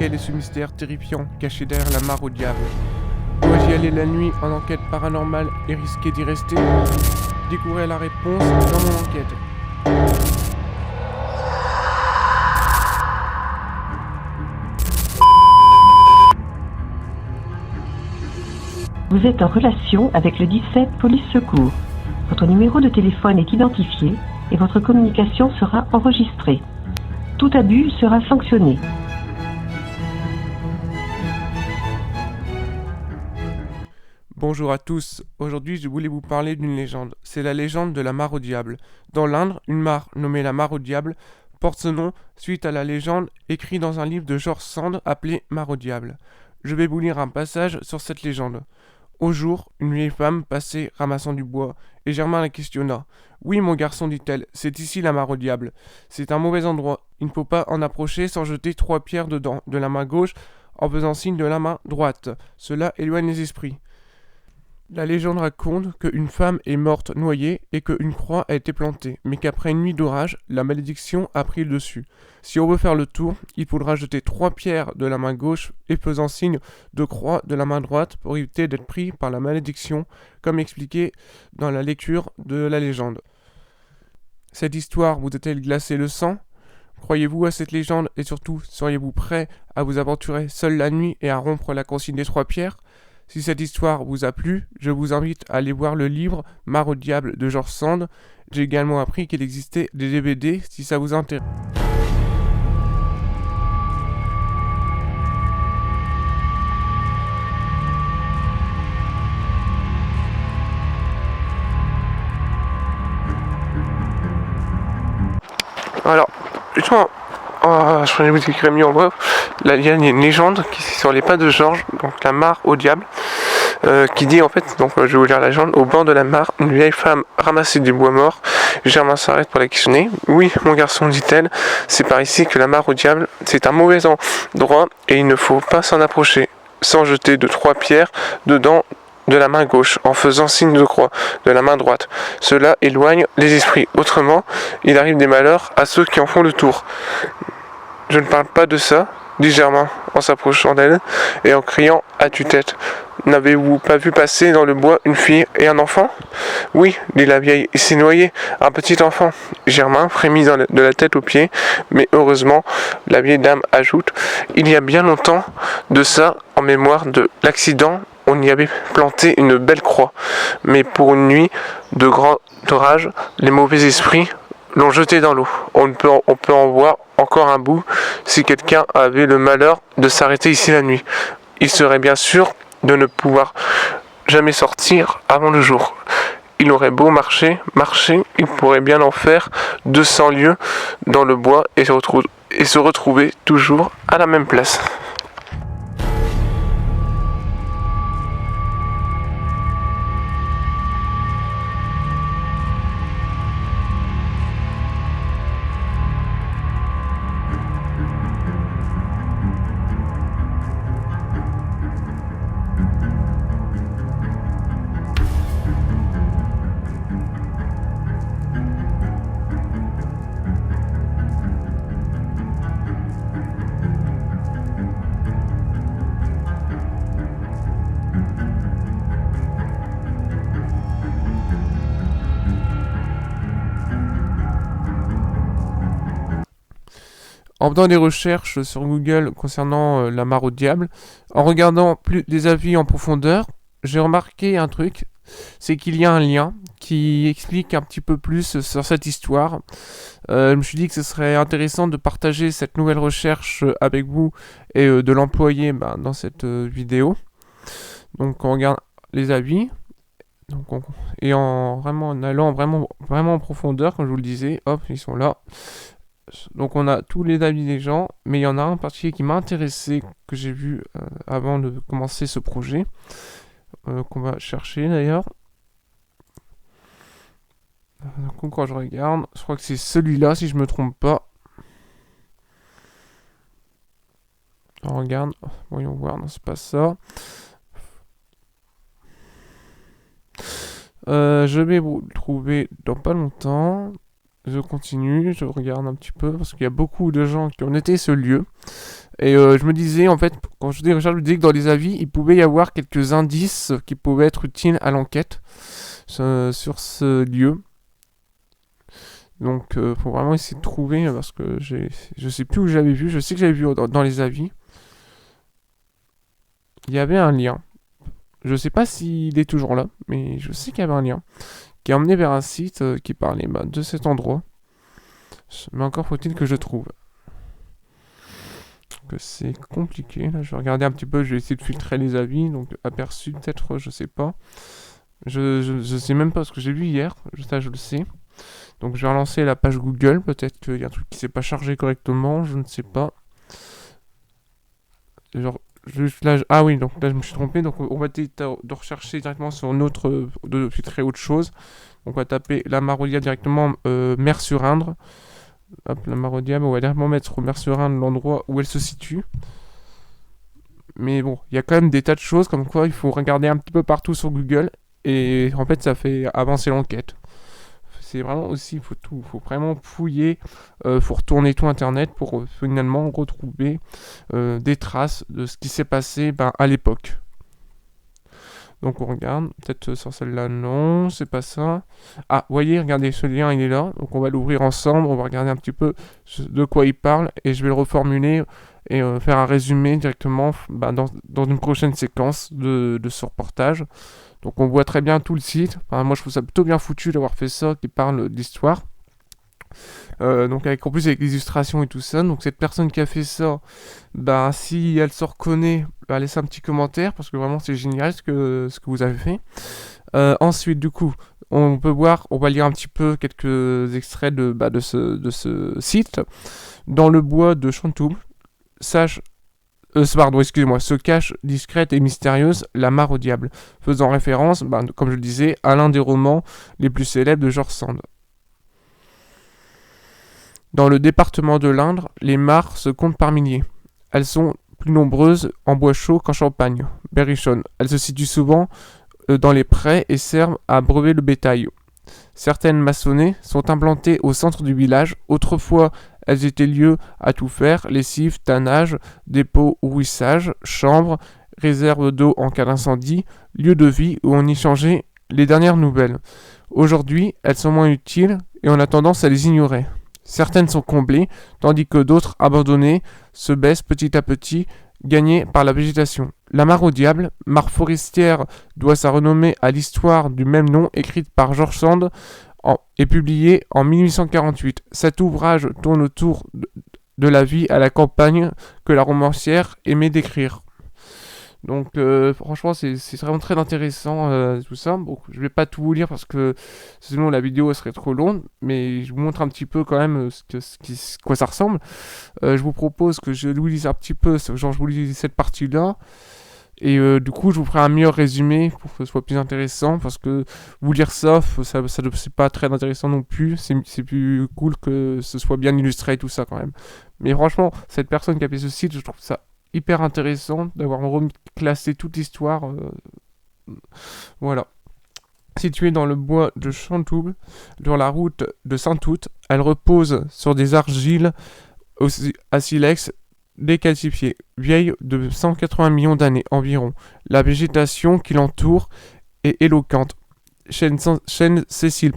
Quel est ce mystère terrifiant caché derrière la mare au diable? Dois-je y aller la nuit en enquête paranormale et risquer d'y rester? Découvrez la réponse dans mon enquête. Vous êtes en relation avec le 17 Police Secours. Votre numéro de téléphone est identifié et votre communication sera enregistrée. Tout abus sera sanctionné. Bonjour à tous, aujourd'hui je voulais vous parler d'une légende. C'est la légende de la mare au diable. Dans l'Indre, une mare nommée la mare au diable porte ce nom suite à la légende écrite dans un livre de George Sand appelé Mare au diable. Je vais vous lire un passage sur cette légende. Au jour, une vieille femme passait ramassant du bois, et Germain la questionna. Oui, mon garçon, dit-elle, c'est ici la mare au diable. C'est un mauvais endroit. Il ne faut pas en approcher sans jeter 3 pierres dedans, de la main gauche, en faisant signe de la main droite. Cela éloigne les esprits. La légende raconte qu'une femme est morte noyée et qu'une croix a été plantée, mais qu'après une nuit d'orage, la malédiction a pris le dessus. Si on veut faire le tour, il faudra jeter 3 pierres de la main gauche et faisant signe de croix de la main droite pour éviter d'être pris par la malédiction, comme expliqué dans la lecture de la légende. Cette histoire vous a-t-elle glacé le sang? Croyez-vous à cette légende et surtout, seriez-vous prêt à vous aventurer seul la nuit et à rompre la consigne des 3 pierres? Si cette histoire vous a plu, je vous invite à aller voir le livre Mare au diable de George Sand. J'ai également appris qu'il existait des DVD si ça vous intéresse. Alors, je prenais vous écrire mieux en voix. Là, il y a une légende qui est sur les pas de Georges, donc la mare au diable, qui dit en fait, donc je vais vous lire la légende, au bord de la mare, une vieille femme ramassait des bois morts. Germain s'arrête pour la questionner. Oui, mon garçon, dit-elle, c'est par ici que la mare au diable, c'est un mauvais endroit et il ne faut pas s'en approcher, sans jeter de 3 pierres dedans de la main gauche, en faisant signe de croix de la main droite. Cela éloigne les esprits. Autrement, il arrive des malheurs à ceux qui en font le tour. Je ne parle pas de ça, dit Germain en s'approchant d'elle et en criant à tue-tête. N'avez-vous pas vu passer dans le bois une fille et un enfant? Oui, dit la vieille, il s'est noyé, un petit enfant. Germain frémit de la tête aux pieds, mais heureusement, la vieille dame ajoute, il y a bien longtemps de ça, en mémoire de l'accident, on y avait planté une belle croix, mais pour une nuit de grand orage, les mauvais esprits l'ont jeté dans l'eau. On peut en voir encore un bout si quelqu'un avait le malheur de s'arrêter ici la nuit. Il serait bien sûr de ne pouvoir jamais sortir avant le jour. Il aurait beau marcher, il pourrait bien en faire 200 lieues dans le bois et se retrouver toujours à la même place. En faisant des recherches sur Google concernant la mare au diable, en regardant plus des avis en profondeur, j'ai remarqué un truc, c'est qu'il y a un lien qui explique un petit peu plus sur cette histoire. Je me suis dit que ce serait intéressant de partager cette nouvelle recherche avec vous et de l'employer dans cette vidéo. Donc on regarde les avis. Et en allant vraiment en profondeur, comme je vous le disais, hop, ils sont là. Donc on a tous les avis des gens, mais il y en a un en particulier qui m'a intéressé, que j'ai vu avant de commencer ce projet, qu'on va chercher d'ailleurs. Donc quand je regarde, je crois que c'est celui-là si je me trompe pas. On regarde, voyons voir, non c'est pas ça. Je vais vous le trouver dans pas longtemps. je continue, je regarde un petit peu, parce qu'il y a beaucoup de gens qui ont noté ce lieu. Et je me disais, en fait, quand je faisais des recherches, je me disais que dans les avis, il pouvait y avoir quelques indices qui pouvaient être utiles à l'enquête sur ce lieu. Donc, faut vraiment essayer de trouver, parce que je sais plus où j'avais vu. Je sais que j'avais vu dans les avis. Il y avait un lien. Je sais pas s'il est toujours là, mais je sais qu'il y avait un lien qui a emmené vers un site qui parlait de cet endroit. Mais encore faut-il que je trouve. Que c'est compliqué. Là, je vais regarder un petit peu, je vais essayer de filtrer les avis. Donc, aperçu, peut-être, je sais pas. Je sais même pas ce que j'ai vu hier. Ça, je le sais. Donc, je vais relancer la page Google. Peut-être qu'il y a un truc qui s'est pas chargé correctement. Je ne sais pas. Genre, là, ah oui, donc là, je me suis trompé. Donc, on va essayer de rechercher directement sur notre. De filtrer autre chose. Donc, on va taper la mare au diable directement Mer-sur-Indre. Hop, la mare au diable. On va directement mettre Mer-sur-Indre l'endroit où elle se situe. Mais bon, il y a quand même des tas de choses comme quoi il faut regarder un petit peu partout sur Google. Et en fait, ça fait avancer l'enquête. C'est vraiment aussi, faut vraiment fouiller, faut retourner tout internet pour finalement retrouver des traces de ce qui s'est passé à l'époque. Donc on regarde, peut-être sur celle-là, non, c'est pas ça. Ah, voyez, regardez, ce lien il est là, donc on va l'ouvrir ensemble, on va regarder un petit peu de quoi il parle, et je vais le reformuler et faire un résumé directement dans une prochaine séquence de ce reportage. Donc on voit très bien tout le site. Enfin, moi je trouve ça plutôt bien foutu d'avoir fait ça, qui parle d'histoire. Donc en plus avec les illustrations et tout ça. Donc cette personne qui a fait ça, si elle se reconnaît, laissez un petit commentaire parce que vraiment c'est génial ce que vous avez fait. Ensuite du coup, on va lire un petit peu quelques extraits de ce site. Dans le bois de Chantoul, se cache discrète et mystérieuse la mare au diable, faisant référence, comme je le disais, à l'un des romans les plus célèbres de George Sand. Dans le département de l'Indre, les mares se comptent par milliers. Elles sont plus nombreuses en bois chaud qu'en Champagne, Berrichonne. Elles se situent souvent dans les prés et servent à abreuver le bétail. Certaines maçonnées sont implantées au centre du village. Autrefois, elles étaient lieu à tout faire, lessive, tannage, dépôt ou ruissage, chambre, réserve d'eau en cas d'incendie, lieu de vie où on y changeait les dernières nouvelles. Aujourd'hui, elles sont moins utiles et on a tendance à les ignorer. Certaines sont comblées, tandis que d'autres, abandonnées, se baissent petit à petit, gagnées par la végétation. La mare au diable, mare forestière, doit sa renommée à l'histoire du même nom écrite par George Sand et publiée en 1848. Cet ouvrage tourne autour de la vie à la campagne que la romancière aimait décrire. Donc franchement c'est vraiment très intéressant tout ça. Bon, je vais pas tout vous lire parce que sinon la vidéo serait trop longue, mais je vous montre un petit peu quand même quoi ça ressemble. Je vous propose que je vous lise un petit peu, genre je vous lis cette partie-là. Et du coup, je vous ferai un meilleur résumé pour que ce soit plus intéressant. Parce que vous lire ça c'est pas très intéressant non plus. C'est plus cool que ce soit bien illustré et tout ça quand même. Mais franchement, cette personne qui a fait ce site, je trouve ça hyper intéressant d'avoir reclassé toute l'histoire. Voilà. Située dans le bois de Chantoul, sur la route de Saint-Août, elle repose sur des argiles à silex décalcifiées, vieilles de 180 millions d'années environ. La végétation qui l'entoure est éloquente. Chêne Cécile,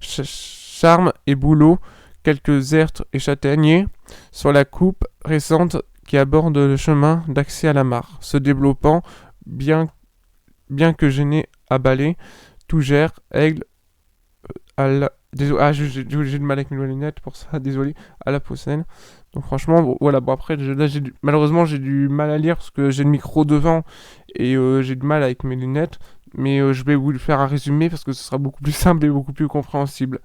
charme et bouleau, quelques hertres et châtaigniers sur la coupe récente qui aborde le chemin d'accès à la mare, se développant, bien que gêné à balai, tougère, aigle, j'ai du mal avec mes lunettes pour ça, désolé, à la Possène. Donc franchement, voilà, après, malheureusement, j'ai du mal à lire parce que j'ai le micro devant et j'ai du mal avec mes lunettes. Mais je vais vous faire un résumé parce que ce sera beaucoup plus simple et beaucoup plus compréhensible.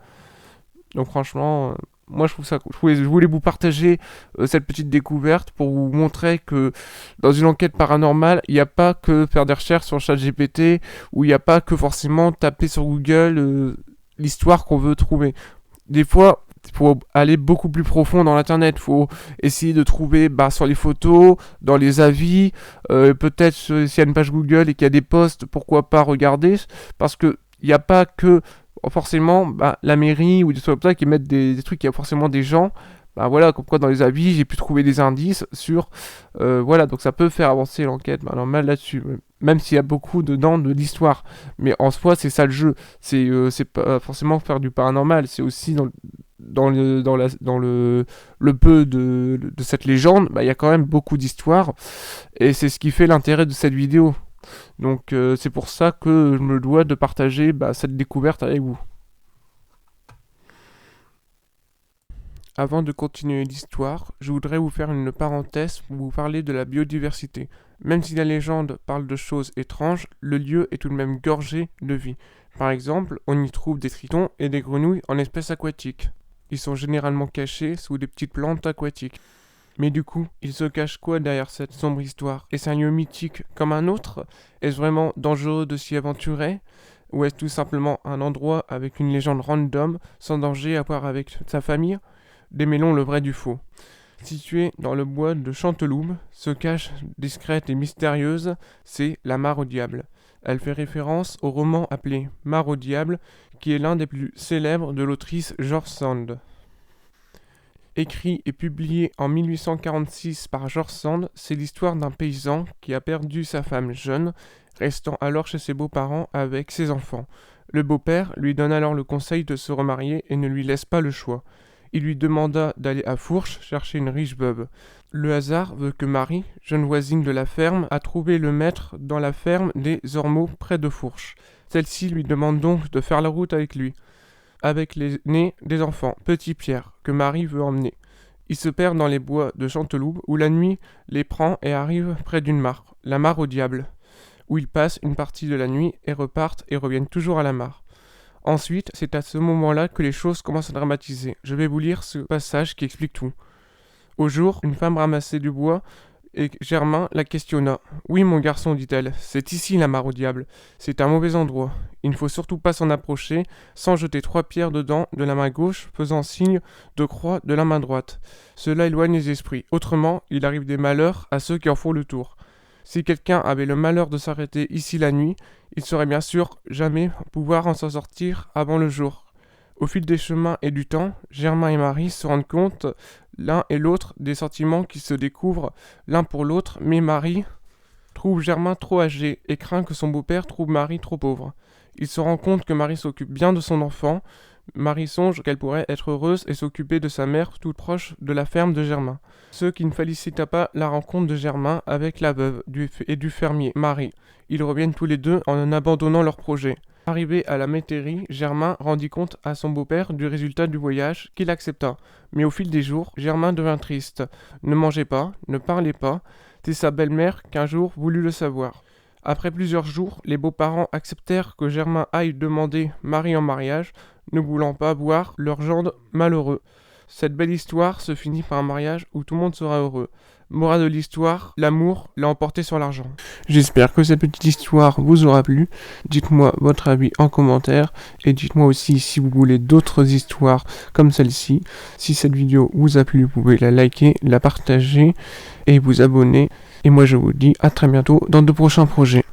Donc franchement, moi je trouve ça cool. Je voulais vous partager cette petite découverte pour vous montrer que dans une enquête paranormale, il n'y a pas que faire des recherches sur ChatGPT ou il n'y a pas que forcément taper sur Google l'histoire qu'on veut trouver. Des fois, il faut aller beaucoup plus profond dans l'internet. Il faut essayer de trouver sur les photos, dans les avis, peut-être s'il y a une page Google et qu'il y a des posts, pourquoi pas regarder. Parce qu'il n'y a pas que forcément, la mairie ou des trucs comme ça qui mettent des trucs, il y a forcément des gens, voilà, comme quoi dans les avis, j'ai pu trouver des indices sur, voilà, donc ça peut faire avancer l'enquête normale là-dessus, même s'il y a beaucoup dedans de l'histoire. Mais en soi, c'est ça le jeu, c'est pas forcément faire du paranormal, c'est aussi le peu de cette légende, il y a quand même beaucoup d'histoires, et c'est ce qui fait l'intérêt de cette vidéo. Donc c'est pour ça que je me dois de partager cette découverte avec vous. Avant de continuer l'histoire, je voudrais vous faire une parenthèse pour vous parler de la biodiversité. Même si la légende parle de choses étranges, le lieu est tout de même gorgé de vie. Par exemple, on y trouve des tritons et des grenouilles en espèces aquatiques. Ils sont généralement cachés sous des petites plantes aquatiques. Mais du coup, il se cache quoi derrière cette sombre histoire? Est-ce un lieu mythique comme un autre? Est-ce vraiment dangereux de s'y aventurer? Ou est-ce tout simplement un endroit avec une légende random, sans danger à voir avec sa famille? Démêlons le vrai du faux. Située dans le bois de Chanteloube, se cache, discrète et mystérieuse, c'est la Mare au Diable. Elle fait référence au roman appelé Mare au Diable, qui est l'un des plus célèbres de l'autrice George Sand. Écrit et publié en 1846 par George Sand, c'est l'histoire d'un paysan qui a perdu sa femme jeune, restant alors chez ses beaux-parents avec ses enfants. Le beau-père lui donne alors le conseil de se remarier et ne lui laisse pas le choix. Il lui demanda d'aller à Fourches chercher une riche veuve. Le hasard veut que Marie, jeune voisine de la ferme, a trouvé le maître dans la ferme des Ormeaux près de Fourches. Celle-ci lui demande donc de faire la route avec lui, avec l'aîné des enfants, Petit Pierre, que Marie veut emmener. Ils se perdent dans les bois de Chanteloube, où la nuit les prend et arrivent près d'une mare, la Mare au Diable, où ils passent une partie de la nuit et repartent et reviennent toujours à la mare. Ensuite, c'est à ce moment-là que les choses commencent à dramatiser. Je vais vous lire ce passage qui explique tout. Au jour, une femme ramassait du bois et Germain la questionna. « Oui, mon garçon, dit-elle, c'est ici la Mare au Diable. C'est un mauvais endroit. Il ne faut surtout pas s'en approcher sans jeter 3 pierres dedans de la main gauche, faisant signe de croix de la main droite. Cela éloigne les esprits. Autrement, il arrive des malheurs à ceux qui en font le tour. Si quelqu'un avait le malheur de s'arrêter ici la nuit, il saurait bien sûr jamais pouvoir en s'en sortir avant le jour. » Au fil des chemins et du temps, Germain et Marie se rendent compte l'un et l'autre des sentiments qui se découvrent l'un pour l'autre, mais Marie trouve Germain trop âgé et craint que son beau-père trouve Marie trop pauvre. Il se rend compte que Marie s'occupe bien de son enfant. Marie songe qu'elle pourrait être heureuse et s'occuper de sa mère toute proche de la ferme de Germain. Ce qui ne félicita pas la rencontre de Germain avec la veuve et du fermier, Marie. Ils reviennent tous les deux en abandonnant leur projet. Arrivé à la métairie, Germain rendit compte à son beau-père du résultat du voyage, qu'il accepta. Mais au fil des jours, Germain devint triste. Ne mangeait pas, ne parlait pas. C'est sa belle-mère qu'un jour voulut le savoir. Après plusieurs jours, les beaux-parents acceptèrent que Germain aille demander Marie en mariage, ne voulant pas voir leur gendre malheureux. Cette belle histoire se finit par un mariage où tout le monde sera heureux. Morale de l'histoire, l'amour l'a emporté sur l'argent. J'espère que cette petite histoire vous aura plu. Dites-moi votre avis en commentaire et dites-moi aussi si vous voulez d'autres histoires comme celle-ci. Si cette vidéo vous a plu, vous pouvez la liker, la partager et vous abonner. Et moi je vous dis à très bientôt dans de prochains projets.